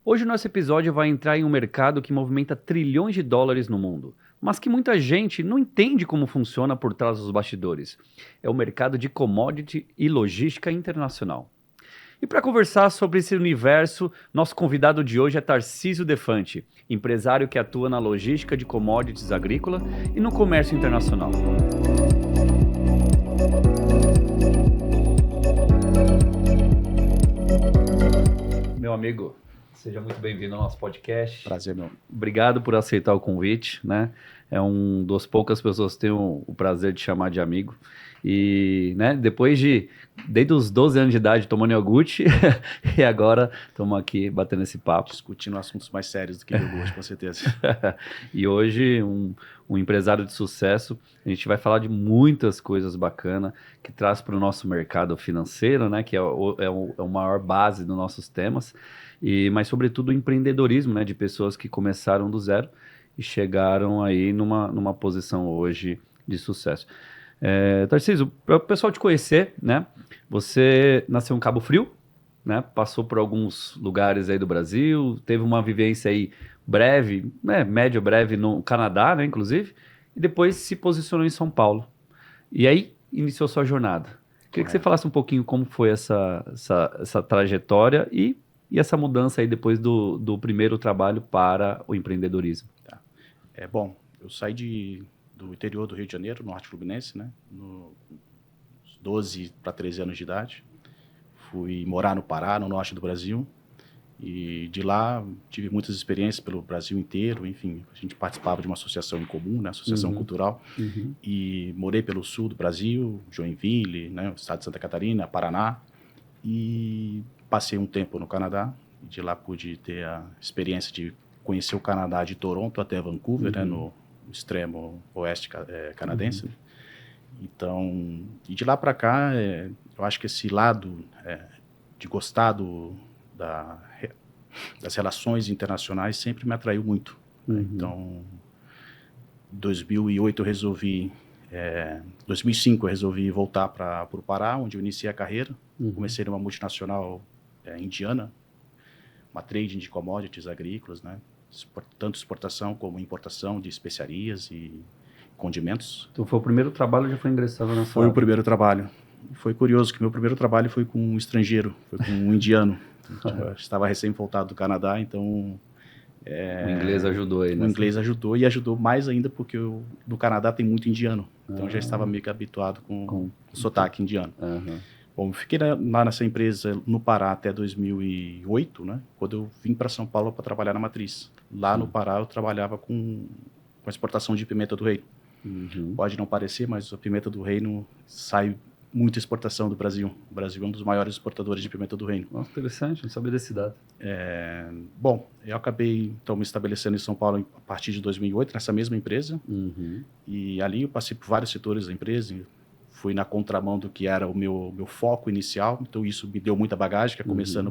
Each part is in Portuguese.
Hoje o nosso episódio vai entrar em um mercado que movimenta trilhões de dólares no mundo, mas que muita gente não entende como funciona por trás dos bastidores. É o mercado de commodity e logística internacional. E para conversar sobre esse universo, nosso convidado de hoje é Tarcísio Defante, empresário que atua na logística de commodities agrícola e no comércio internacional. Meu amigo, seja muito bem-vindo ao nosso podcast. Prazer, meu. Obrigado por aceitar o convite, né? É um dos poucas pessoas que tem o prazer de chamar de amigo. E, né, desde os 12 anos de idade, tomando iogurte, e agora estamos aqui batendo esse papo. Discutindo assuntos mais sérios do que iogurte, com certeza. E hoje, um empresário de sucesso, a gente vai falar de muitas coisas bacanas que traz para o nosso mercado financeiro, né? Que é o maior base dos nossos temas. Mas, sobretudo, o empreendedorismo, né? De pessoas que começaram do zero e chegaram aí numa posição hoje de sucesso. Tarcísio, para o pessoal te conhecer, né? Você nasceu em Cabo Frio, né? Passou por alguns lugares aí do Brasil, teve uma vivência aí breve, né? Médio breve no Canadá, né? Inclusive, e depois se posicionou em São Paulo. E aí iniciou sua jornada. Queria que você falasse um pouquinho como foi essa trajetória e essa mudança aí depois do primeiro trabalho para o empreendedorismo. Tá. Bom, eu saí do interior do Rio de Janeiro, norte fluminense, né? Nos 12 para 13 anos de idade. Fui morar no Pará, no norte do Brasil. E de lá tive muitas experiências pelo Brasil inteiro. Enfim, a gente participava de uma associação em comum, né? Associação cultural. E morei pelo sul do Brasil, Joinville, né? O estado de Santa Catarina, Paraná. E passei um tempo no Canadá. E de lá pude ter a experiência de conhecer o Canadá de Toronto até Vancouver, né? No extremo oeste canadense. Então, e de lá para cá, eu acho que esse lado de gostar das relações internacionais sempre me atraiu muito. Então, em 2008 eu resolvi, 2005 eu resolvi voltar para o Pará, onde eu iniciei a carreira. Comecei numa multinacional indiana, uma trading de commodities agrícolas, né? Tanto exportação como importação de especiarias e condimentos. Então foi o primeiro trabalho, já foi ingressado nessa Foi o primeiro trabalho. Foi curioso que meu primeiro trabalho foi com um estrangeiro, foi com um indiano. Eu estava recém-voltado do Canadá, então... O inglês ajudou aí, né? O inglês ajudou e ajudou mais ainda porque no Canadá tem muito indiano. Então eu já estava meio que habituado com o sotaque indiano. Bom, eu fiquei lá nessa empresa no Pará até 2008, né? Quando eu vim para São Paulo para trabalhar na matriz. Lá no Pará eu trabalhava com a exportação de pimenta do reino. Pode não parecer, mas a pimenta do reino sai muita exportação do Brasil. O Brasil é um dos maiores exportadores de pimenta do reino. Nossa, interessante, não sabia desse dado. Bom, eu acabei então me estabelecendo em São Paulo a partir de 2008, nessa mesma empresa. E ali eu passei por vários setores da empresa. Fui na contramão do que era o meu foco inicial. Então isso me deu muita bagagem, que é começando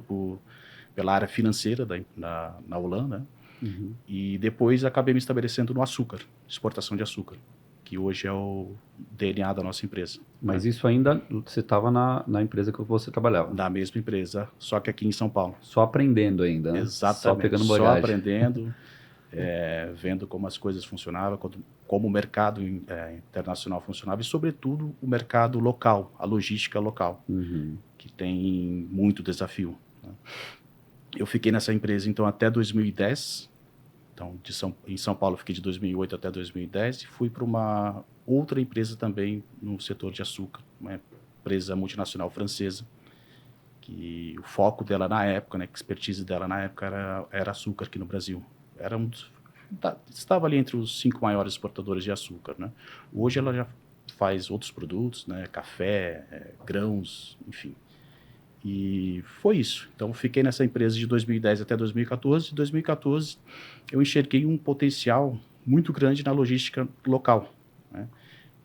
pela área financeira na Holanda. E depois acabei me estabelecendo no açúcar, exportação de açúcar, que hoje é o DNA da nossa empresa. Mas isso ainda, você estava na empresa que você trabalhava? Na mesma empresa, só que aqui em São Paulo. Só aprendendo ainda, né? Exatamente. Só pegando bagagem. Só aprendendo, vendo como as coisas funcionavam, como o mercado internacional funcionava e, sobretudo, o mercado local, a logística local, que tem muito desafio, né? Eu fiquei nessa empresa, então, até 2010. Então, em São Paulo, fiquei de 2008 até 2010 e fui para uma outra empresa também no setor de açúcar, uma empresa multinacional francesa, que o foco dela na época, né, a expertise dela na época era açúcar aqui no Brasil. Estava ali entre os 5 maiores exportadores de açúcar, né? Hoje ela já faz outros produtos, né, café, grãos, enfim. E foi isso. Então, fiquei nessa empresa de 2010 até 2014. Em 2014, eu enxerguei um potencial muito grande na logística local, né?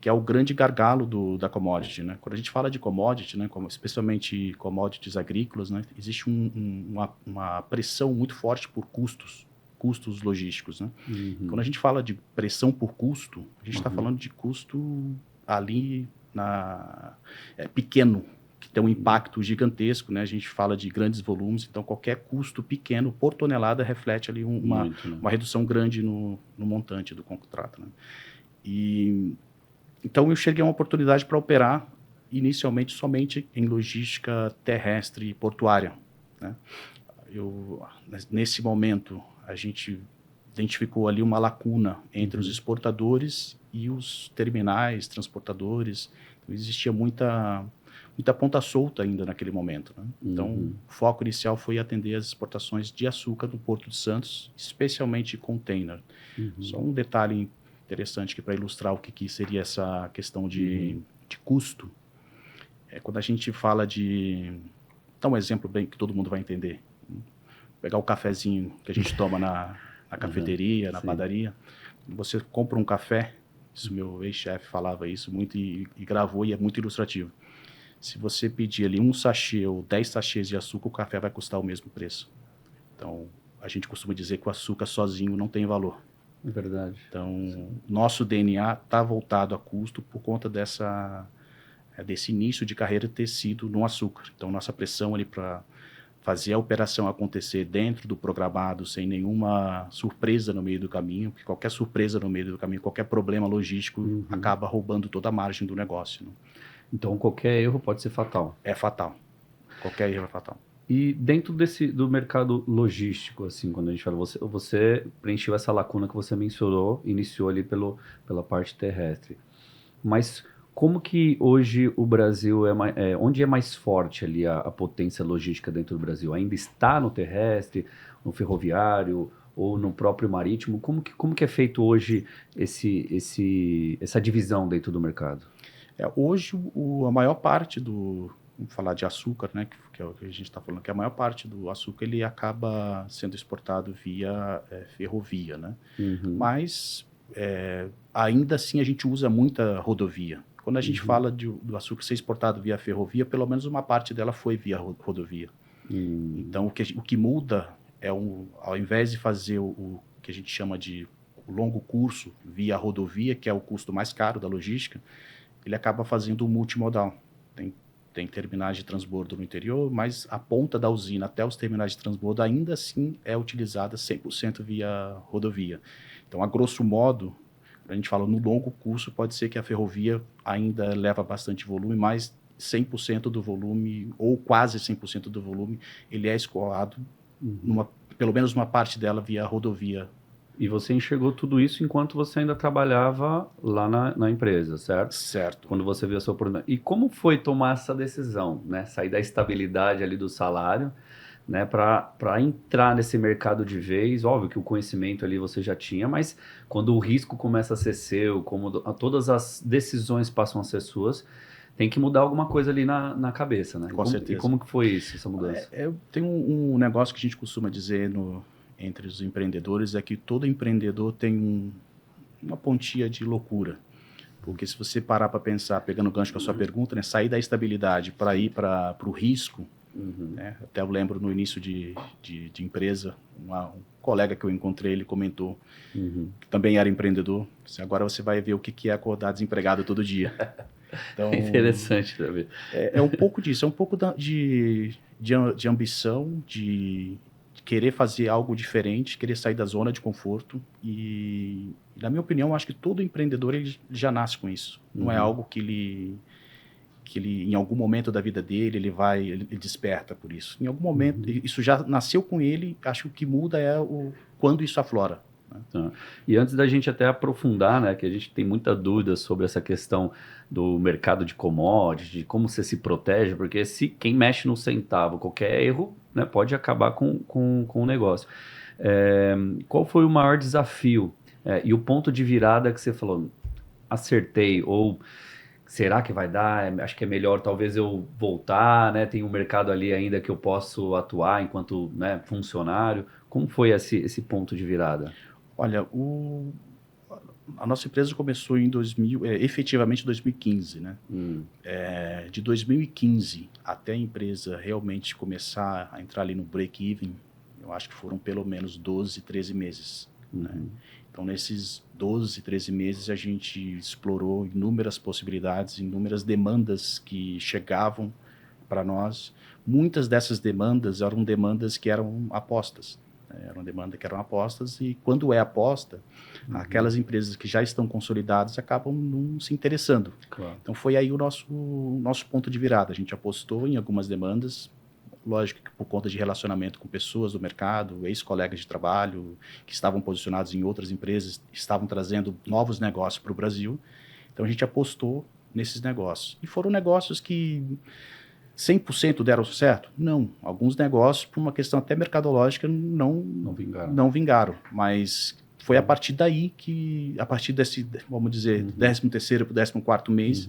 Que é o grande gargalo da commodity, né? Quando a gente fala de commodity, né, especialmente commodities agrícolas, né, existe uma pressão muito forte por custos logísticos, né? Quando a gente fala de pressão por custo, a gente está falando de custo ali pequeno que tem um impacto gigantesco, né? A gente fala de grandes volumes, então qualquer custo pequeno por tonelada reflete ali uma redução grande no montante do contrato, né? Então eu cheguei a uma oportunidade para operar inicialmente somente em logística terrestre e portuária, né? Nesse momento, a gente identificou ali uma lacuna entre os exportadores e os terminais, transportadores. Então, existia muita ponta solta ainda naquele momento, né? Então, o foco inicial foi atender as exportações de açúcar do Porto de Santos, especialmente container. Só um detalhe interessante aqui para ilustrar o que seria essa questão de custo. Quando a gente fala dar um exemplo bem que todo mundo vai entender. Pegar o cafezinho que a gente toma na cafeteria, na padaria. Você compra um café, isso meu ex-chefe falava isso muito e gravou, e é muito ilustrativo. Se você pedir ali um sachê ou 10 sachês de açúcar, o café vai custar o mesmo preço. Então, a gente costuma dizer que o açúcar sozinho não tem valor. É verdade. Então, nosso DNA está voltado a custo por conta desse início de carreira ter sido no açúcar. Então, nossa pressão ali para fazer a operação acontecer dentro do programado, sem nenhuma surpresa no meio do caminho, porque qualquer surpresa no meio do caminho, qualquer problema logístico acaba roubando toda a margem do negócio, né? Então, qualquer erro pode ser fatal. É fatal. Qualquer erro é fatal. E dentro do mercado logístico, assim, quando a gente fala, você preencheu essa lacuna que você mencionou, iniciou ali pela parte terrestre. Mas como que hoje o Brasil onde é mais forte ali a potência logística dentro do Brasil? Ainda está no terrestre, no ferroviário ou no próprio marítimo? Como que é feito hoje essa divisão dentro do mercado? Hoje, a maior parte vamos falar de açúcar, né, que é o que a gente está falando, que a maior parte do açúcar ele acaba sendo exportado via ferrovia, né? Mas ainda assim a gente usa muita rodovia. Quando a gente fala do açúcar ser exportado via ferrovia, pelo menos uma parte dela foi via rodovia. Então, o que muda é, ao invés de fazer o que a gente chama de o longo curso via rodovia, que é o custo mais caro da logística, ele acaba fazendo o multimodal. Tem terminais de transbordo no interior, mas a ponta da usina até os terminais de transbordo ainda assim é utilizada 100% via rodovia. Então, a grosso modo, a gente fala no longo curso, pode ser que a ferrovia ainda leva bastante volume, mas 100% do volume, ou quase 100% do volume, ele é escoado, pelo menos uma parte dela, via rodovia. E você enxergou tudo isso enquanto você ainda trabalhava lá na empresa, certo? Certo. Quando você viu a sua oportunidade. E como foi tomar essa decisão, né? Sair da estabilidade ali do salário, né? Para entrar nesse mercado de vez. Óbvio que o conhecimento ali você já tinha, mas quando o risco começa a ser seu, todas as decisões passam a ser suas, tem que mudar alguma coisa ali na cabeça, né? Com certeza. E como que foi isso, essa mudança? Tem um negócio que a gente costuma dizer entre os empreendedores, é que todo empreendedor tem uma pontinha de loucura. Porque se você parar para pensar, pegando o gancho com a sua pergunta, né, sair da estabilidade para ir para o risco, né, até eu lembro no início de empresa, um colega que eu encontrei, ele comentou, que também era empreendedor, disse, agora você vai ver o que é acordar desempregado todo dia. Então, interessante também. É um pouco disso, é um pouco de ambição, de querer fazer algo diferente, querer sair da zona de conforto e na minha opinião, eu acho que todo empreendedor ele já nasce com isso. Não é algo que ele em algum momento da vida dele, ele desperta por isso. Em algum momento, isso já nasceu com ele, acho que o que muda é quando isso aflora. Né? Tá. E antes da gente até aprofundar, né, que a gente tem muita dúvida sobre essa questão do mercado de commodities, de como você se protege, porque quem mexe no centavo, qualquer erro, né, pode acabar com o negócio. Qual foi o maior desafio e o ponto de virada que você falou, acertei, ou será que vai dar? Acho que é melhor talvez eu voltar, né? Tem um mercado ali ainda que eu posso atuar enquanto, né, funcionário. Como foi esse ponto de virada? Olha, a nossa empresa começou em efetivamente 2015, né? De 2015 até a empresa realmente começar a entrar ali no break-even, eu acho que foram pelo menos 12, 13 meses. Né? Então, nesses 12, 13 meses, a gente explorou inúmeras possibilidades, inúmeras demandas que chegavam para nós. Muitas dessas demandas eram demandas que eram apostas. Era uma demanda que eram apostas, e quando é aposta, aquelas empresas que já estão consolidadas acabam não se interessando. Claro. Então foi aí o nosso ponto de virada. A gente apostou em algumas demandas, lógico que por conta de relacionamento com pessoas do mercado, ex-colegas de trabalho que estavam posicionados em outras empresas, estavam trazendo novos negócios para o Brasil. Então a gente apostou nesses negócios. E foram negócios que 100% deram certo? Não. Alguns negócios, por uma questão até mercadológica, não vingaram. Mas foi a partir daí que, a partir desse, vamos dizer, 13º para o 14º mês,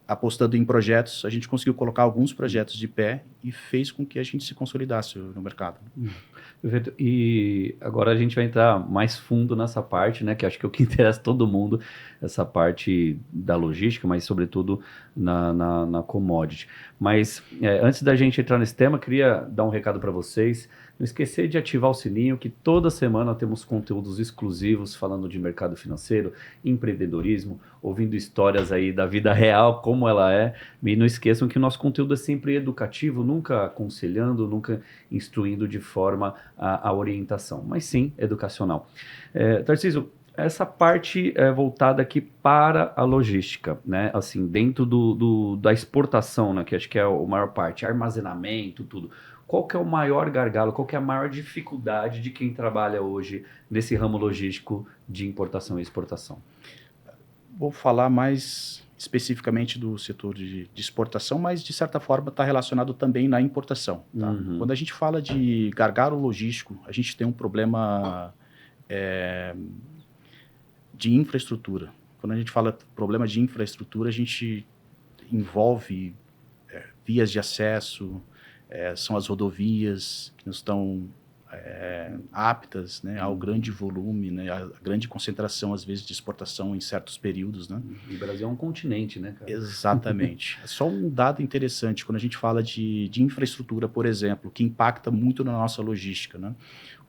apostando em projetos, a gente conseguiu colocar alguns projetos de pé e fez com que a gente se consolidasse no mercado. Perfeito. E agora a gente vai entrar mais fundo nessa parte, né, que acho que é o que interessa todo mundo, essa parte da logística, mas sobretudo na commodity. Mas antes da gente entrar nesse tema, queria dar um recado para vocês. Não esquecer de ativar o sininho, que toda semana temos conteúdos exclusivos falando de mercado financeiro, empreendedorismo, ouvindo histórias aí da vida real, como ela é. E não esqueçam que o nosso conteúdo é sempre educativo, nunca aconselhando, nunca instruindo de forma a orientação, mas sim educacional. Tarcísio, essa parte é voltada aqui para a logística, né? Assim, dentro da exportação, né? Que acho que é a maior parte, armazenamento, tudo. Qual que é o maior gargalo, qual que é a maior dificuldade de quem trabalha hoje nesse ramo logístico de importação e exportação? Vou falar mais especificamente do setor de exportação, mas de certa forma está relacionado também na importação. Tá? Quando a gente fala de gargalo logístico, a gente tem um problema de infraestrutura. Quando a gente fala problema de infraestrutura, a gente envolve vias de acesso, são as rodovias que não estão aptas, né, ao grande volume, né, a grande concentração, às vezes, de exportação em certos períodos. Né? E o Brasil é um continente, né, cara? Exatamente. É só um dado interessante, quando a gente fala de infraestrutura, por exemplo, que impacta muito na nossa logística. Né?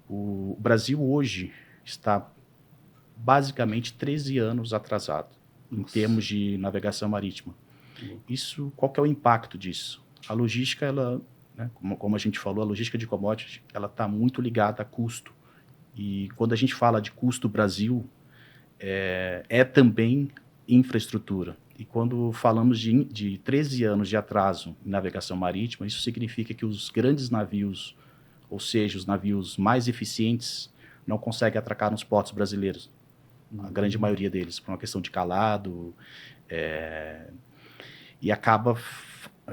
O Brasil hoje está basicamente 13 anos atrasado em termos de navegação marítima. Isso, qual que é o impacto disso? A logística, ela... Né? Como a gente falou, a logística de commodities ela está muito ligada a custo. E quando a gente fala de custo Brasil, é também infraestrutura. E quando falamos de 13 anos de atraso em navegação marítima, isso significa que os grandes navios, ou seja, os navios mais eficientes, não conseguem atracar nos portos brasileiros. A grande maioria deles, por uma questão de calado. E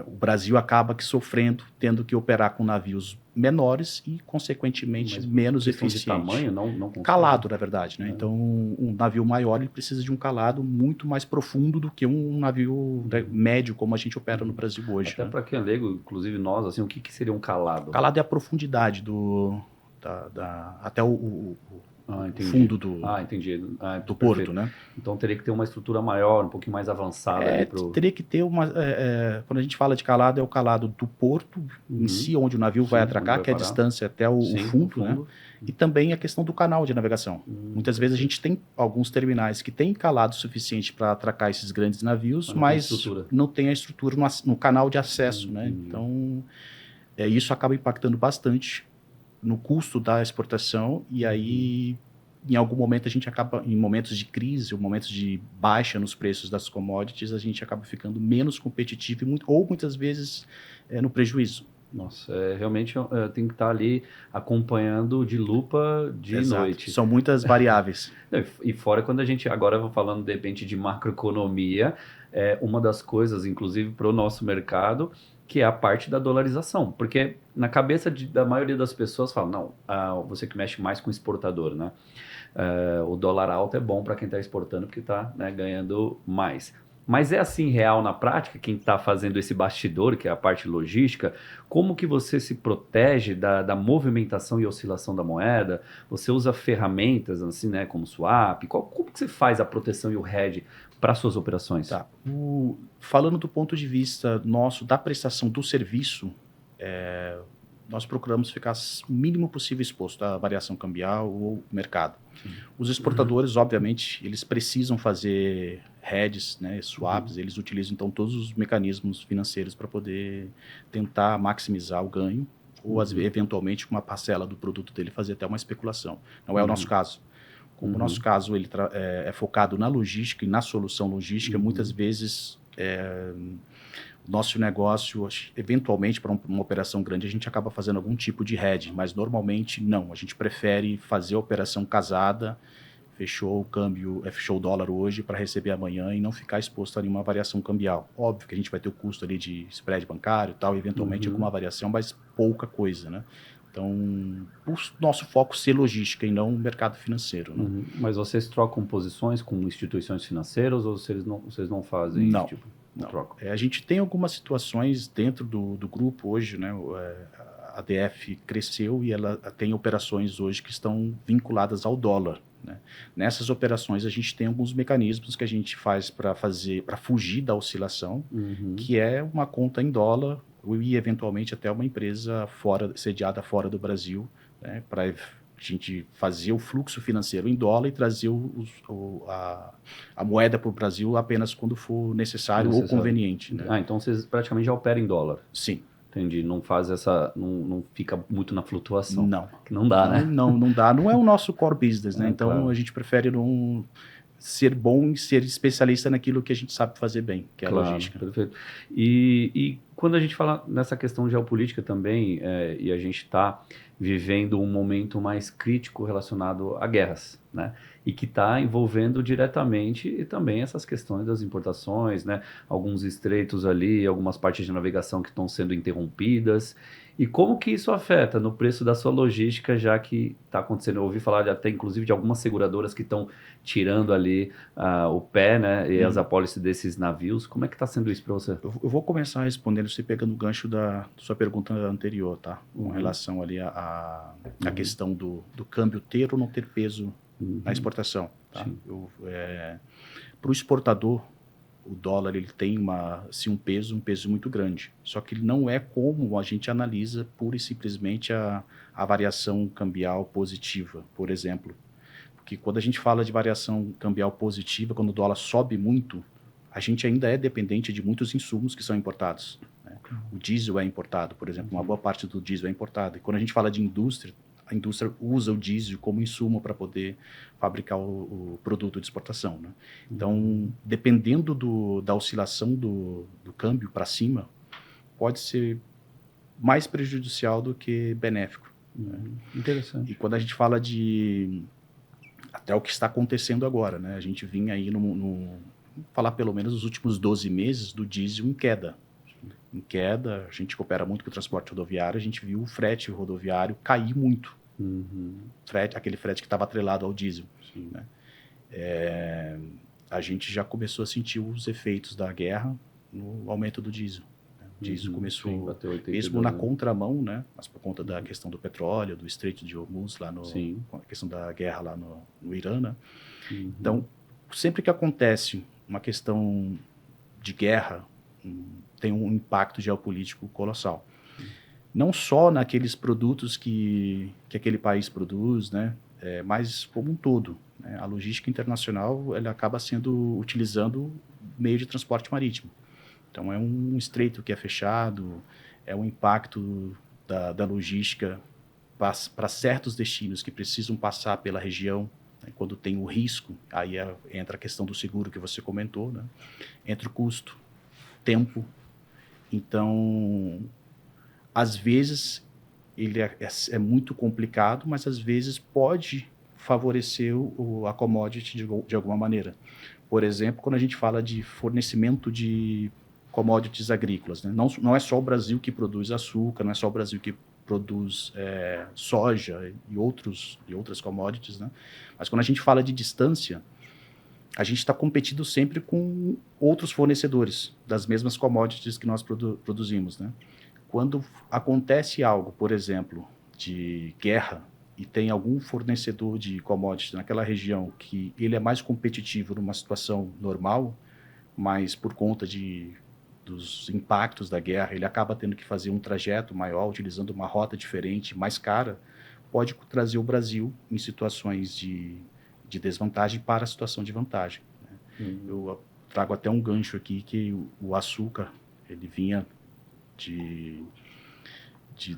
o Brasil acaba sofrendo, tendo que operar com navios menores e, consequentemente, menos eficientes. De tamanho, não calado, na verdade. Né? Então, um navio maior ele precisa de um calado muito mais profundo do que um navio médio, como a gente opera no Brasil hoje. Até para quem é leigo, inclusive nós, assim, o que seria um calado? Calado é a profundidade até o fundo do porto, né? Então teria que ter uma estrutura maior, um pouquinho mais avançada. Teria que ter quando a gente fala de calado, é o calado do porto em si, onde o navio vai atracar, que é a distância até o fundo, né? E também a questão do canal de navegação. Muitas vezes a gente tem alguns terminais que têm calado suficiente para atracar esses grandes navios, mas não tem a estrutura no canal de acesso, né? Então, isso acaba impactando bastante no custo da exportação, e aí, em algum momento, a gente acaba, em momentos de crise, ou momentos de baixa nos preços das commodities, a gente acaba ficando menos competitivo ou muitas vezes no prejuízo. Nossa, realmente tem que estar ali acompanhando de lupa de noite. São muitas variáveis. E fora quando a gente, agora falando de repente de macroeconomia, uma das coisas, inclusive para o nosso mercado, que é a parte da dolarização. Porque na cabeça da maioria das pessoas fala, não, você que mexe mais com exportador, né? O dólar alto é bom para quem está exportando porque está, né, ganhando mais. Mas é assim real na prática, quem está fazendo esse bastidor, que é a parte logística, como que você se protege da movimentação e oscilação da moeda? Você usa ferramentas assim, né, como swap? Como que você faz a proteção e o hedge para suas operações? Tá. Falando do ponto de vista nosso, da prestação do serviço, nós procuramos ficar o mínimo possível exposto à variação cambial ou mercado. Os exportadores, obviamente, eles precisam fazer hedges, né, swaps, eles utilizam então todos os mecanismos financeiros para poder tentar maximizar o ganho, ou eventualmente com uma parcela do produto dele fazer até uma especulação. Não é o nosso caso. Como o nosso caso ele é focado na logística e na solução logística, muitas vezes nosso negócio, eventualmente para uma operação grande, a gente acaba fazendo algum tipo de hedge, mas normalmente não. A gente prefere fazer a operação casada, fechou o câmbio, fechou o dólar hoje para receber amanhã e não ficar exposto a nenhuma variação cambial. Óbvio que a gente vai ter o custo ali de spread bancário e tal, eventualmente alguma variação, mas pouca coisa, né? Então, o nosso foco ser logística e não mercado financeiro. Né? Mas vocês trocam posições com instituições financeiras ou vocês não fazem não, esse tipo? Não. Troca. A gente tem algumas situações dentro do grupo hoje, né? A ADF cresceu e ela tem operações hoje que estão vinculadas ao dólar. Né? Nessas operações a gente tem alguns mecanismos que a gente faz para fugir da oscilação, que é uma conta em dólar e eventualmente até uma empresa sediada fora do Brasil, né? Para a gente fazer o fluxo financeiro em dólar e trazer a moeda para o Brasil apenas quando for necessário ou conveniente. Né? Então vocês praticamente já operam em dólar. Sim. Entendi. Não faz não fica muito na flutuação. Não. Que não dá, né? Não dá. Não é o nosso core business, né? Então claro. A gente prefere não ser bom e ser especialista naquilo que a gente sabe fazer bem, que é a logística. Perfeito. E quando a gente fala nessa questão geopolítica também, e a gente está vivendo um momento mais crítico relacionado a guerras, né? E que está envolvendo diretamente e também essas questões das importações, né? Alguns estreitos ali, algumas partes de navegação que estão sendo interrompidas. E como que isso afeta no preço da sua logística, já que está acontecendo? Eu ouvi falar até, inclusive, de algumas seguradoras que estão tirando ali o pé, né? E as apólices desses navios. Como é que está sendo isso para você? Eu vou começar respondendo, você pegando o gancho da sua pergunta anterior, tá? Com relação ali à questão do câmbio ter ou não ter peso na exportação. Tá? Para o exportador, o dólar ele tem um peso muito grande. Só que ele não é como a gente analisa pura e simplesmente a variação cambial positiva, por exemplo. Porque quando a gente fala de variação cambial positiva, quando o dólar sobe muito, a gente ainda é dependente de muitos insumos que são importados. Né? O diesel é importado, por exemplo, uma boa parte do diesel é importado. E quando a gente fala de indústria, a indústria usa o diesel como insumo para poder fabricar o produto de exportação. Né? Então, dependendo da oscilação do câmbio para cima, pode ser mais prejudicial do que benéfico. Né? Interessante. E quando a gente fala até o que está acontecendo agora, né? A gente vinha aí falar pelo menos nos últimos 12 meses do diesel em queda. Em queda, a gente coopera muito com o transporte rodoviário, a gente viu o frete rodoviário cair muito. Aquele frete que estava atrelado ao diesel. Né? A gente já começou a sentir os efeitos da guerra no aumento do diesel. O diesel começou, mesmo na contramão, né? Mas por conta da questão do petróleo, do Estreito de Hormuz, com a questão da guerra lá no Irã. Né? Então, sempre que acontece uma questão de guerra, tem um impacto geopolítico colossal. Não só naqueles produtos que aquele país produz, né? Mas como um todo. Né? A logística internacional ela acaba utilizando meio de transporte marítimo. Então, é um estreito que é fechado, é um impacto da logística para certos destinos que precisam passar pela região. Né? Quando tem o risco, aí entra a questão do seguro que você comentou, né? Entra o custo, tempo. Então, às vezes, ele é muito complicado, mas às vezes pode favorecer a commodity de alguma maneira. Por exemplo, quando a gente fala de fornecimento de commodities agrícolas. Né? Não é só o Brasil que produz açúcar, não é só o Brasil que produz soja e outras commodities. Né? Mas quando a gente fala de distância, a gente está competindo sempre com outros fornecedores das mesmas commodities que nós produzimos. Né? Quando acontece algo, por exemplo, de guerra, e tem algum fornecedor de commodities naquela região que ele é mais competitivo numa situação normal, mas por conta de dos impactos da guerra, ele acaba tendo que fazer um trajeto maior, utilizando uma rota diferente, mais cara, pode trazer o Brasil em situações de desvantagem para a situação de vantagem. Né? Eu trago até um gancho aqui que o açúcar, ele vinha de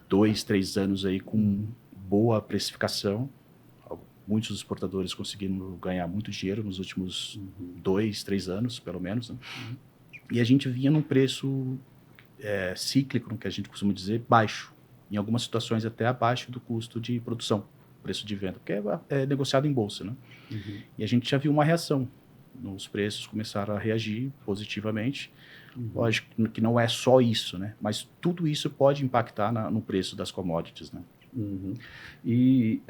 2, 3 anos aí com boa precificação. Muitos exportadores conseguiram ganhar muito dinheiro nos últimos 2, 3 anos, pelo menos. Né? E a gente vinha num preço cíclico, que a gente costuma dizer, baixo. Em algumas situações até abaixo do custo de produção, preço de venda, porque é negociado em bolsa. Né? E a gente já viu uma reação. Os preços começaram a reagir positivamente. Lógico que não é só isso, né? Mas tudo isso pode impactar no preço das commodities. Né? E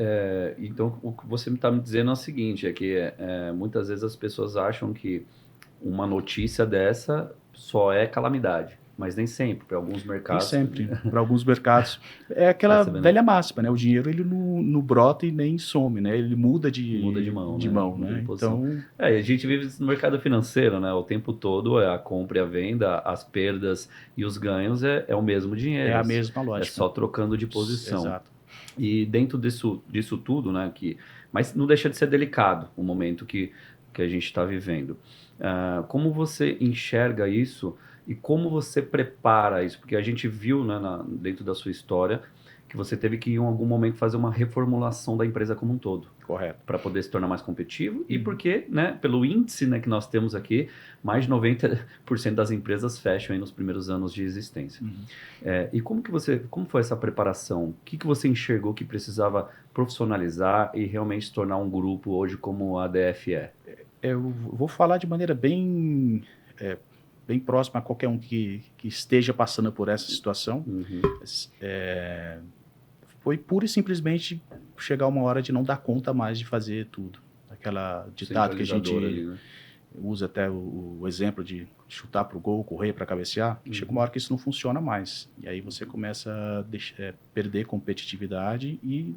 então o que você está me dizendo é o seguinte, é que muitas vezes as pessoas acham que uma notícia dessa só é calamidade, mas nem sempre, para alguns mercados. Nem sempre, para alguns mercados. É aquela velha máxima, né? O dinheiro ele não brota e nem some, né? Ele muda de mão, né? Então, a gente vive no mercado financeiro, né? O tempo todo a compra e a venda, as perdas e os ganhos é o mesmo dinheiro. É a mesma lógica. É só trocando de posição. Exato. E dentro disso tudo, né? Mas não deixa de ser delicado o momento que a gente está vivendo. Como você enxerga isso e como você prepara isso? Porque a gente viu, né, dentro da sua história que você teve que em algum momento fazer uma reformulação da empresa como um todo. Correto. Para poder se tornar mais competitivo e porque, né, pelo índice, né, que nós temos aqui, mais de 90% das empresas fecham aí nos primeiros anos de existência. E como foi essa preparação? O que você enxergou que precisava profissionalizar e realmente se tornar um grupo hoje como a ADF é? Eu vou falar de maneira bem próxima a qualquer um que esteja passando por essa situação. Foi pura e simplesmente chegar uma hora de não dar conta mais de fazer tudo. Aquela ditado que a gente usa até o exemplo de chutar para o gol, correr para cabecear. Chega uma hora que isso não funciona mais. E aí você começa a perder competitividade e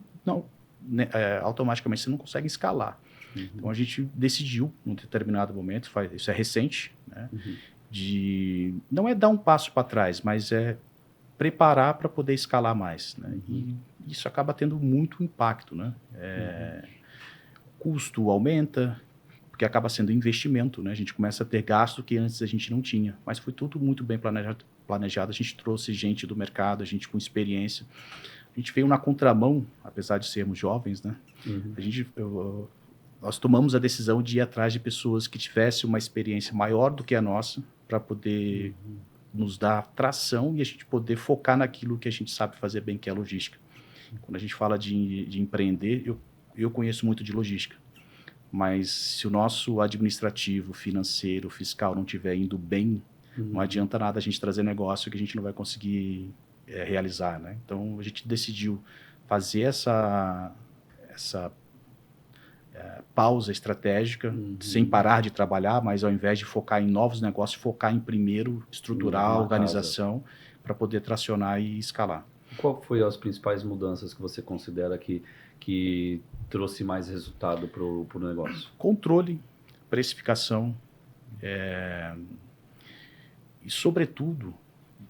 automaticamente você não consegue escalar. Então a gente decidiu, num determinado momento, isso é recente, né? Não é dar um passo para trás, mas é preparar para poder escalar mais. Né? E isso acaba tendo muito impacto. Né? O custo aumenta, porque acaba sendo investimento. Né? A gente começa a ter gasto que antes a gente não tinha. Mas foi tudo muito bem planejado. A gente trouxe gente do mercado, a gente com experiência. A gente veio na contramão, apesar de sermos jovens. Né? Nós tomamos a decisão de ir atrás de pessoas que tivessem uma experiência maior do que a nossa, para poder nos dar tração e a gente poder focar naquilo que a gente sabe fazer bem, que é a logística. Quando a gente fala de empreender, eu conheço muito de logística, mas se o nosso administrativo, financeiro, fiscal não estiver indo bem, não adianta nada a gente trazer negócio que a gente não vai conseguir realizar. Né? Então, a gente decidiu fazer essa pausa estratégica, sem parar de trabalhar, mas ao invés de focar em novos negócios, focar em primeiro estruturar a organização para poder tracionar e escalar. Qual foi as principais mudanças que você considera que trouxe mais resultado para o negócio? Controle, precificação e, sobretudo,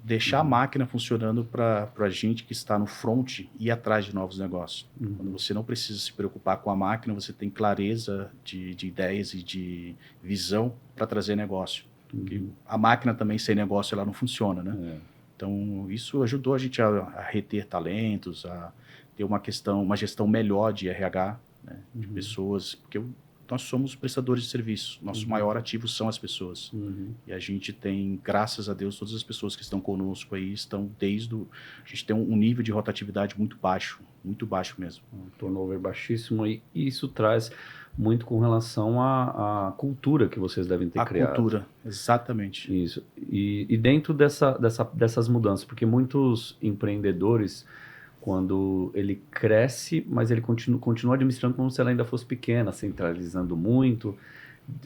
deixar a máquina funcionando para a gente que está no front e ir atrás de novos negócios. Quando você não precisa se preocupar com a máquina, você tem clareza de ideias e de visão para trazer negócio. Porque a máquina também sem negócio ela não funciona, né? Então isso ajudou a gente a reter talentos, a ter uma gestão melhor de RH, né? De pessoas, porque nós somos prestadores de serviço. Nosso maior ativo são as pessoas. E a gente tem, graças a Deus, todas as pessoas que estão conosco aí estão a gente tem um nível de rotatividade muito baixo mesmo. Um turnover baixíssimo e isso traz muito com relação à cultura que vocês devem ter criado. A cultura, exatamente. Isso. E dentro dessas mudanças, porque muitos empreendedores, quando ele cresce, mas ele continua administrando como se ela ainda fosse pequena, centralizando muito,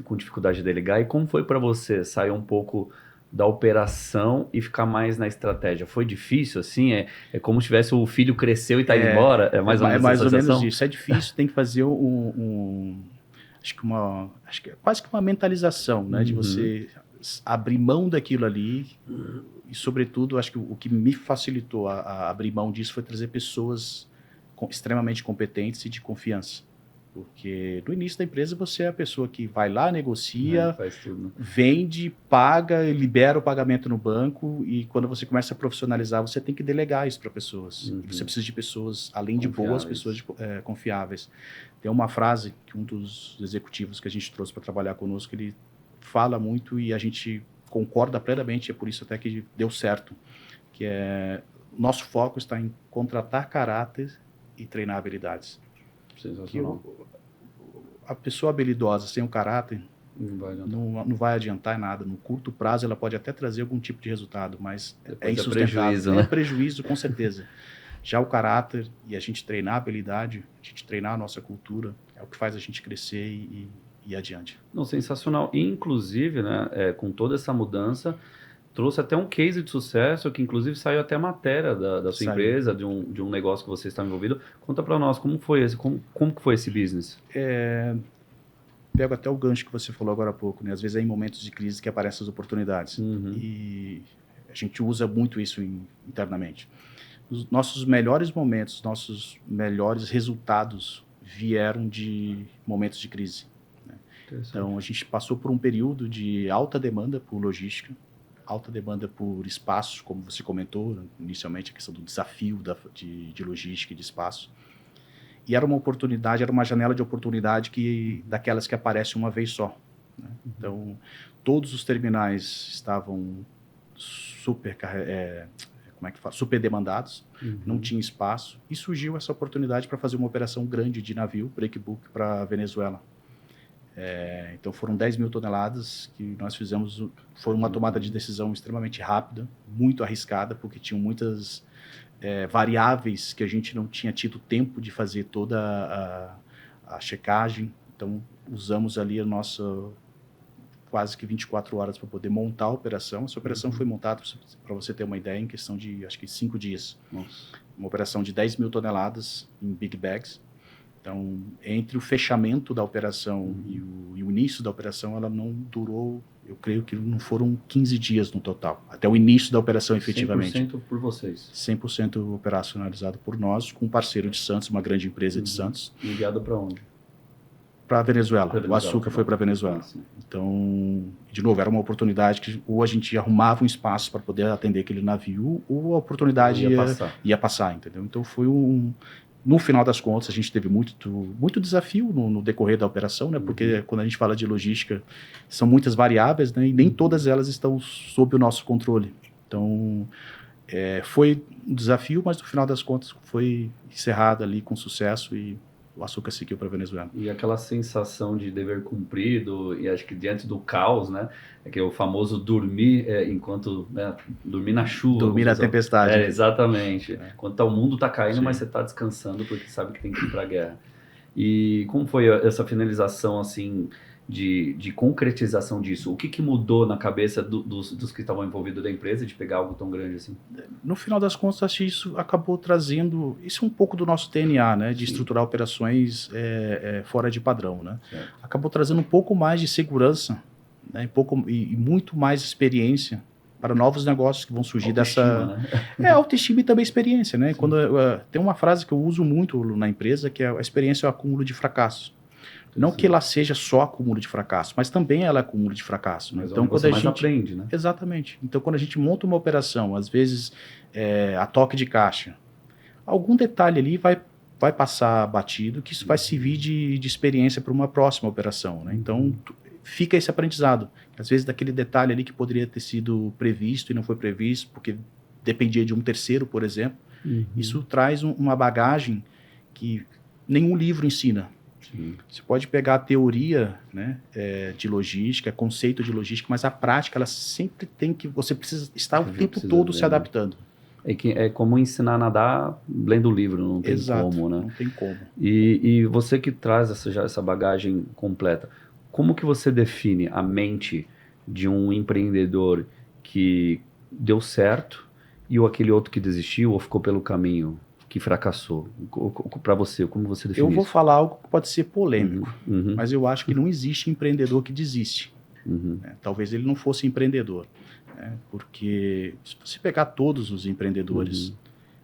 com dificuldade de delegar. E como foi para você sair um pouco da operação e ficar mais na estratégia? Foi difícil, assim? É como se tivesse o filho cresceu e está indo embora? É mais ou menos isso. É difícil, tem que fazer acho que é quase que uma mentalização, né? De você abrir mão daquilo ali e, sobretudo, acho que o que me facilitou a abrir mão disso foi trazer pessoas extremamente competentes e de confiança. Porque no início da empresa você é a pessoa que vai lá, negocia, faz tudo. Vende, paga, libera o pagamento no banco, e quando você começa a profissionalizar, você tem que delegar isso para pessoas. E você precisa de pessoas, além de boas, pessoas confiáveis. Tem uma frase que um dos executivos que a gente trouxe para trabalhar conosco, ele fala muito e a gente concorda plenamente, é por isso até que deu certo, que é: nosso foco está em contratar caráter e treinar habilidades. Sensacional. A pessoa habilidosa sem um caráter não vai adiantar em nada. No curto prazo ela pode até trazer algum tipo de resultado, mas é insustentável. Prejuízo, né? É prejuízo, com certeza. Já o caráter e a gente treinar a habilidade, a gente treinar a nossa cultura, é o que faz a gente crescer e ir adiante. Não, sensacional. Inclusive, né, com toda essa mudança, trouxe até um case de sucesso, que inclusive saiu até matéria da sua empresa, de um negócio que você está envolvido. Conta para nós, como foi que foi esse business? Pego até o gancho que você falou agora há pouco, né? Às vezes é em momentos de crise que aparecem as oportunidades. E a gente usa muito isso internamente. Os nossos melhores momentos, nossos melhores resultados vieram de momentos de crise, né? Então, a gente passou por um período de alta demanda por logística, alta demanda por espaços, como você comentou inicialmente, a questão do desafio de logística e de espaço. E era uma oportunidade, era uma janela de oportunidade daquelas que aparecem uma vez só, né? Então, todos os terminais estavam super demandados, não tinha espaço, e surgiu essa oportunidade para fazer uma operação grande de navio, breakbulk, para a Venezuela. Então foram 10 mil toneladas que nós fizemos. Foi uma tomada de decisão extremamente rápida, muito arriscada, porque tinham muitas variáveis que a gente não tinha tido tempo de fazer toda a checagem. Então usamos ali a nossa quase que 24 horas para poder montar a operação. Essa operação foi montada, para você ter uma ideia, em questão de acho que 5 dias. Nossa. Uma operação de 10 mil toneladas em big bags. Então, entre o fechamento da operação e o início da operação, ela não durou, eu creio que não foram 15 dias no total, até o início da operação efetivamente. 100% por vocês? 100% operacionalizado por nós, com um parceiro de Santos, uma grande empresa de Santos. Ligado para onde? Para a Venezuela. O açúcar foi para a Venezuela. Então, de novo, era uma oportunidade que ou a gente arrumava um espaço para poder atender aquele navio, ou a oportunidade ia passar, entendeu? Então, foi no final das contas, a gente teve muito desafio no decorrer da operação, né? Porque quando a gente fala de logística, são muitas variáveis, né? E nem todas elas estão sob o nosso controle. Então, foi um desafio, mas no final das contas foi encerrado ali com sucesso e o açúcar seguiu para a Venezuela. E aquela sensação de dever cumprido, e acho que diante do caos, né? É que é o famoso dormir enquanto... Né, dormir na chuva. Dormir na tempestade. Exatamente. Enquanto o mundo está caindo, mas você está descansando porque sabe que tem que ir para a guerra. E como foi essa finalização, assim, de concretização disso? O que mudou na cabeça dos que estavam envolvidos da empresa de pegar algo tão grande assim? No final das contas, acho que isso acabou trazendo... Isso é um pouco do nosso DNA, né? De estruturar operações fora de padrão, né? Certo. Acabou trazendo um pouco mais de segurança, né? E muito mais experiência para novos negócios que vão surgir autoestima, dessa... Né? Autoestima e também experiência, né? Quando, tem uma frase que eu uso muito na empresa, que é: a experiência é o acúmulo de fracasso. Não que ela seja só acúmulo de fracasso, mas também ela é acúmulo de fracasso, né? Então, quando a gente aprende, né? Exatamente. Então, quando a gente monta uma operação, às vezes a toque de caixa, algum detalhe ali vai passar batido, que isso vai servir de experiência para uma próxima operação, né? Então, fica esse aprendizado. Às vezes, daquele detalhe ali que poderia ter sido previsto e não foi previsto, porque dependia de um terceiro, por exemplo. Isso traz uma bagagem que nenhum livro ensina. Sim. Você pode pegar a teoria, né, de logística, conceito de logística, mas a prática, ela sempre você precisa estar o tempo todo se adaptando. É como ensinar a nadar lendo o livro, não tem como, né? Não tem como. E você que traz essa bagagem completa, como que você define a mente de um empreendedor que deu certo e aquele outro que desistiu ou ficou pelo caminho, que fracassou? Para você, como você define isso? Eu vou falar algo que pode ser polêmico, mas eu acho que não existe empreendedor que desiste. né? Talvez ele não fosse empreendedor, né? Porque se você pegar todos os empreendedores,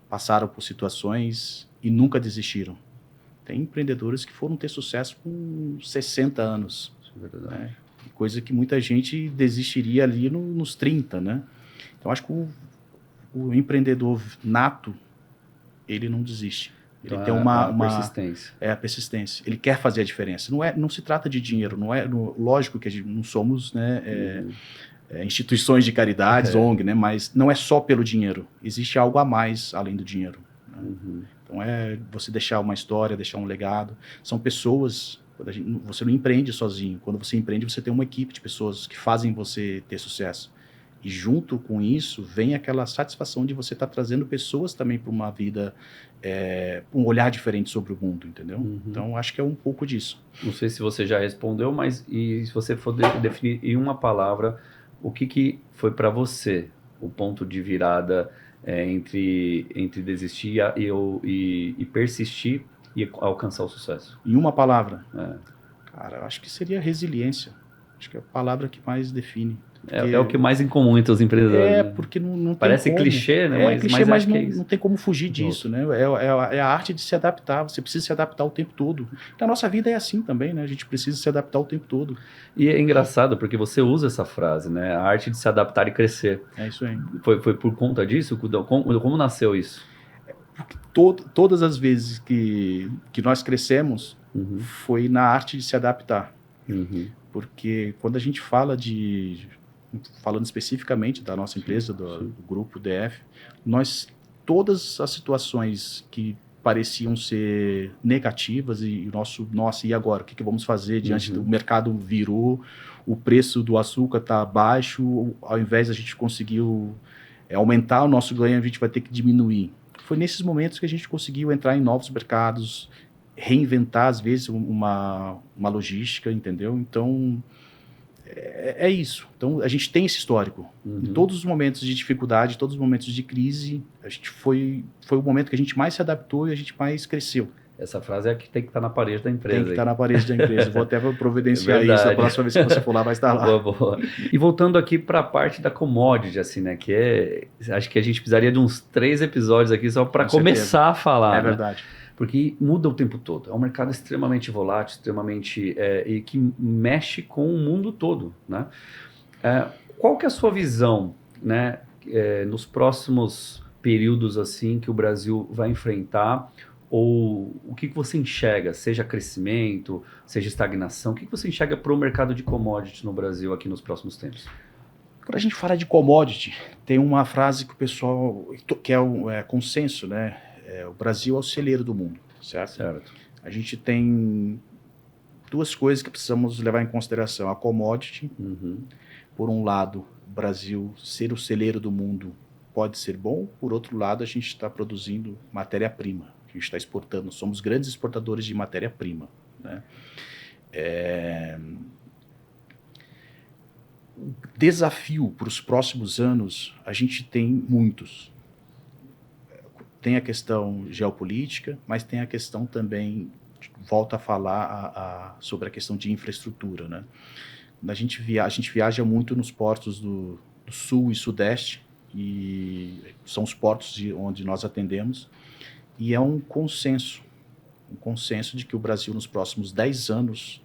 passaram por situações e nunca desistiram. Tem empreendedores que foram ter sucesso com 60 anos, né? Coisa que muita gente desistiria ali nos 30, né? Então, acho que o empreendedor nato, ele não desiste. Ele então, tem uma persistência. É a persistência. Ele quer fazer a diferença. Não se trata de dinheiro. Lógico que a gente não somos, né, instituições de caridades, ONG, né, mas não é só pelo dinheiro. Existe algo a mais além do dinheiro, né? Então, você deixar uma história, deixar um legado. São pessoas... Você não empreende sozinho. Quando você empreende, você tem uma equipe de pessoas que fazem você ter sucesso. E junto com isso, vem aquela satisfação de você estar trazendo pessoas também para uma vida, um olhar diferente sobre o mundo, entendeu? Então, acho que é um pouco disso. Não sei se você já respondeu, mas se você for definir em uma palavra, o que foi para você o ponto de virada entre desistir e persistir e alcançar o sucesso? Em uma palavra? Cara, eu acho que seria resiliência. Acho que é a palavra que mais define. É o que mais incomum entre os empreendedores. Porque não parece tem como. Clichê, né? Mas não tem como fugir disso, né? É a arte de se adaptar. Você precisa se adaptar o tempo todo. Então, a nossa vida é assim também, né? A gente precisa se adaptar o tempo todo. E é engraçado porque você usa essa frase, né? A arte de se adaptar e crescer. É isso aí. Foi por conta disso? Como nasceu isso? Todas as vezes que nós crescemos, foi na arte de se adaptar. Porque quando a gente fala falando especificamente da nossa empresa, do grupo DF, todas as situações que pareciam ser negativas e nossa, e agora? O que vamos fazer diante do mercado virou, o preço do açúcar está baixo, ao invés de a gente conseguiu aumentar o nosso ganho, a gente vai ter que diminuir. Foi nesses momentos que a gente conseguiu entrar em novos mercados, reinventar, às vezes, uma logística, entendeu? Então, é isso. Então, a gente tem esse histórico. Em todos os momentos de dificuldade, todos os momentos de crise, a gente foi o momento que a gente mais se adaptou e a gente mais cresceu. Essa frase é a que tem que estar na parede da empresa. Tem que estar na parede da empresa. Vou até providenciar isso. A próxima vez que você for lá, vai estar lá. Boa. E voltando aqui para a parte da commodity, assim, né? Que acho que a gente precisaria de uns 3 episódios aqui só para começar a falar. É verdade. Porque muda o tempo todo. É um mercado extremamente volátil, extremamente... e que mexe com o mundo todo, né? Qual que é a sua visão, né? Nos próximos períodos, assim, que o Brasil vai enfrentar? Ou o que você enxerga? Seja crescimento, seja estagnação. O que você enxerga para o mercado de commodity no Brasil aqui nos próximos tempos? Quando a gente fala de commodity, tem uma frase que o pessoal... que é consenso, né? O Brasil é o celeiro do mundo, certo? A gente tem 2 coisas que precisamos levar em consideração. A commodity, por um lado, o Brasil ser o celeiro do mundo pode ser bom, por outro lado, a gente está produzindo matéria-prima, a gente está exportando, somos grandes exportadores de matéria-prima, né? O desafio para os próximos anos, a gente tem muitos. Tem a questão geopolítica, mas tem a questão também, volta a falar sobre a questão de infraestrutura, né? A gente viaja muito nos portos do sul e sudeste, e são os portos onde nós atendemos, e é um consenso de que o Brasil, nos próximos 10 anos,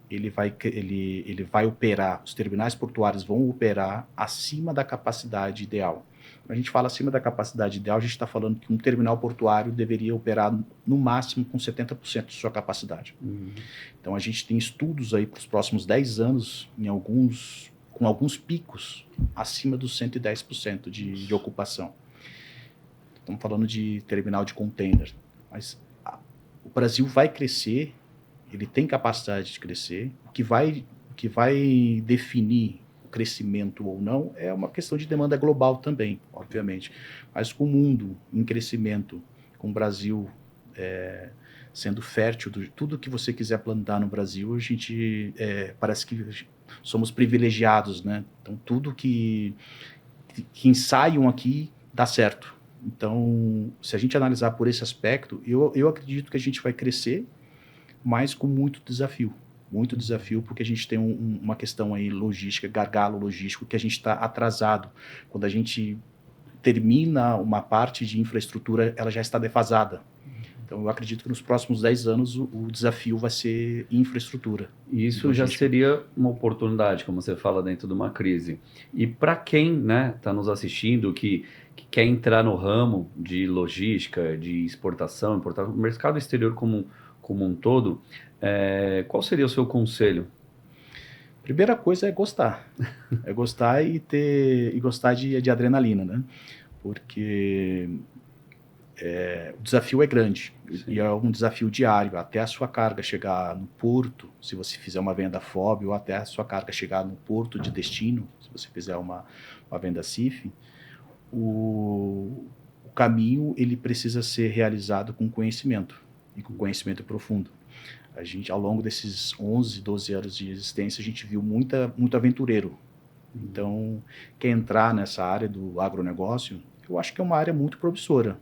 ele vai operar, os terminais portuários vão operar acima da capacidade ideal. Quando a gente fala acima da capacidade ideal, a gente está falando que um terminal portuário deveria operar no máximo com 70% de sua capacidade. Então, a gente tem estudos aí para os próximos 10 anos, com alguns picos acima dos 110% de ocupação. Estamos falando de terminal de container. Mas o Brasil vai crescer, ele tem capacidade de crescer. O que vai definir crescimento ou não é uma questão de demanda global também, obviamente, mas com o mundo em crescimento, com o Brasil sendo fértil, tudo que você quiser plantar no Brasil, a gente parece que somos privilegiados, né? Então tudo que ensaiam aqui dá certo. Então, se a gente analisar por esse aspecto, eu acredito que a gente vai crescer, mas com muito desafio. muito desafio, porque a gente tem uma questão aí logística, gargalo logístico, que a gente está atrasado. Quando a gente termina uma parte de infraestrutura, ela já está defasada. Então, eu acredito que nos próximos 10 anos o desafio vai ser infraestrutura. E isso já seria uma oportunidade, como você fala, dentro de uma crise. E para quem, né, está nos assistindo, que quer entrar no ramo de logística, de exportação, importação, mercado exterior como um todo, qual seria o seu conselho? Primeira coisa é gostar. É gostar e gostar de adrenalina, né? Porque o desafio é grande. Sim. E é um desafio diário, até a sua carga chegar no porto, se você fizer uma venda FOB, ou até a sua carga chegar no porto de destino, se você fizer uma venda CIF, o caminho ele precisa ser realizado com conhecimento, e com conhecimento profundo. A gente, ao longo desses 11, 12 anos de existência, a gente viu muito aventureiro. Então, quem entrar nessa área do agronegócio, eu acho que é uma área muito promissora,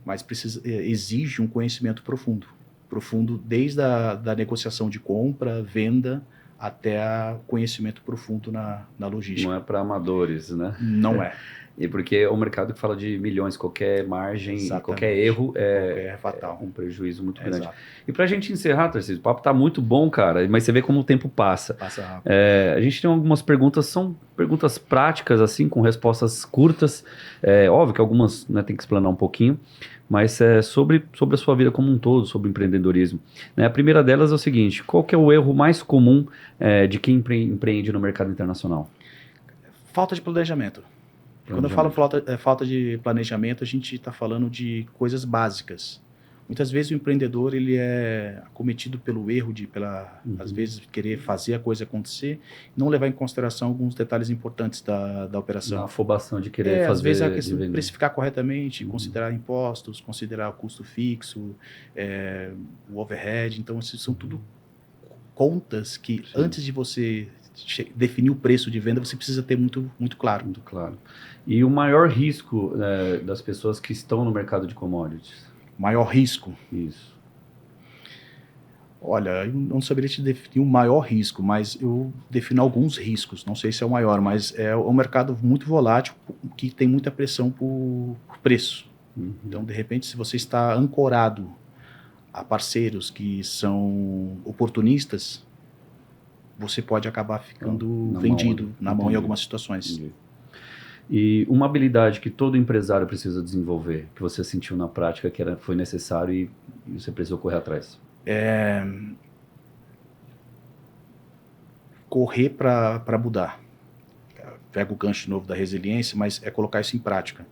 mas exige um conhecimento profundo desde da negociação de compra, venda, até conhecimento profundo na logística. Não é para amadores, né? Não é. E porque é um mercado que fala de milhões, qualquer margem, qualquer erro é fatal. Um prejuízo muito grande. Exato. E para a gente encerrar, Tarcísio, o papo está muito bom, cara, mas você vê como o tempo passa. Passa rápido. A gente tem algumas perguntas, são perguntas práticas, assim, com respostas curtas. Óbvio que algumas, né, tem que explanar um pouquinho, mas sobre a sua vida como um todo, sobre o empreendedorismo. Né? A primeira delas é o seguinte: qual que é o erro mais comum de quem empreende no mercado internacional? Falta de planejamento. Quando eu falo falta de planejamento, a gente está falando de coisas básicas. Muitas vezes o empreendedor ele é acometido pelo erro às vezes, querer fazer a coisa acontecer, não levar em consideração alguns detalhes importantes da operação. A afobação de querer fazer. Às vezes a questão de precificar corretamente, considerar impostos, considerar o custo fixo, o overhead. Então, isso são tudo contas que, sim, antes de você definir o preço de venda, você precisa ter muito, muito claro. Muito claro. E o maior risco das pessoas que estão no mercado de commodities? Maior risco? Isso. Olha, eu não saberia te definir o maior risco, mas eu defino alguns riscos. Não sei se é o maior, mas é um mercado muito volátil, que tem muita pressão por preço. Então, de repente, se você está ancorado a parceiros que são oportunistas, você pode acabar ficando vendido na mão em algumas situações. Entendi. E uma habilidade que todo empresário precisa desenvolver, que você sentiu na prática que foi necessário e você precisou correr atrás? Correr para mudar. Pega o gancho novo da resiliência, mas é colocar isso em prática.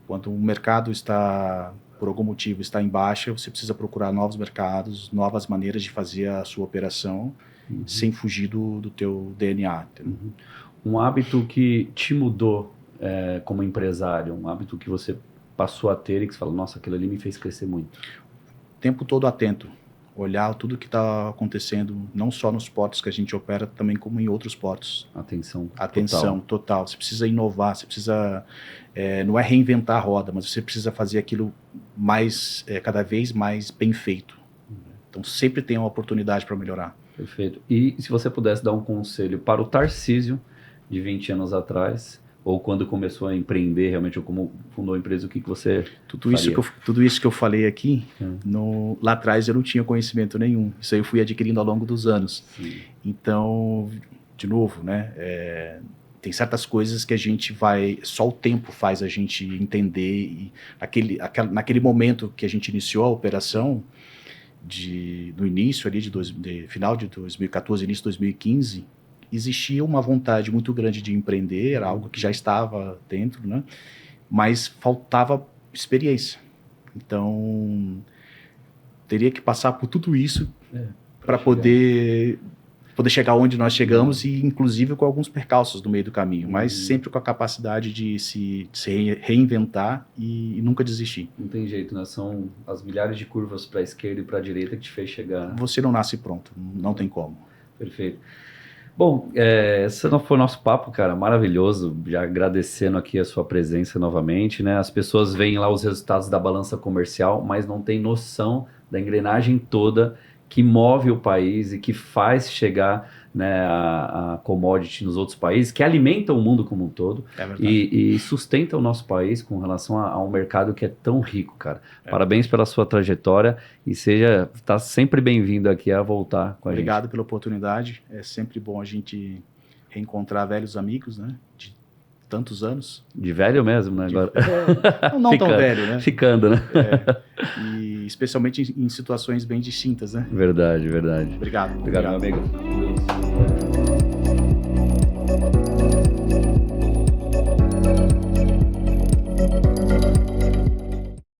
Quando o mercado está, por algum motivo, está em baixa, você precisa procurar novos mercados, novas maneiras de fazer a sua operação, sem fugir do teu DNA. Um hábito que te mudou como empresário, um hábito que você passou a ter e que você fala, nossa, aquilo ali me fez crescer muito? O tempo todo atento, olhar tudo que está acontecendo, não só nos portos que a gente opera, também como em outros portos. Atenção total. Você precisa inovar, você precisa, não é reinventar a roda, mas você precisa fazer aquilo cada vez mais bem feito. Então sempre tem uma oportunidade para melhorar. Perfeito. E se você pudesse dar um conselho para o Tarcísio de 20 anos atrás, ou quando começou a empreender, realmente, ou como fundou a empresa, o que você faria? Tudo isso que eu falei aqui, lá atrás eu não tinha conhecimento nenhum. Isso aí eu fui adquirindo ao longo dos anos. Sim. Então, de novo, né, tem certas coisas que a gente só o tempo faz a gente entender. E naquele momento que a gente iniciou a operação, no início ali final de 2014, início de 2015, existia uma vontade muito grande de empreender, era algo que já estava dentro, né? Mas faltava experiência. Então, teria que passar por tudo isso para poder chegar onde nós chegamos, e inclusive com alguns percalços no meio do caminho, mas sempre com a capacidade de se reinventar e nunca desistir. Não tem jeito, né? São as milhares de curvas para a esquerda e para a direita que te fez chegar. Você não nasce pronto, não tem como. Perfeito. Bom, esse não foi o nosso papo, cara, maravilhoso, já agradecendo aqui a sua presença novamente, né? As pessoas veem lá os resultados da balança comercial, mas não tem noção da engrenagem toda que move o país e que faz chegar, né, a commodity nos outros países, que alimenta o mundo como um todo e sustenta o nosso país com relação a um mercado que é tão rico, cara. Parabéns pela sua trajetória e está sempre bem-vindo aqui a voltar com a gente. Obrigado pela oportunidade. É sempre bom a gente reencontrar velhos amigos, né? De tantos anos. De velho mesmo, né? Agora. Não tão velho, né? Ficando, né? E especialmente em situações bem distintas, né? Verdade, verdade. Obrigado. Obrigado, meu amigo.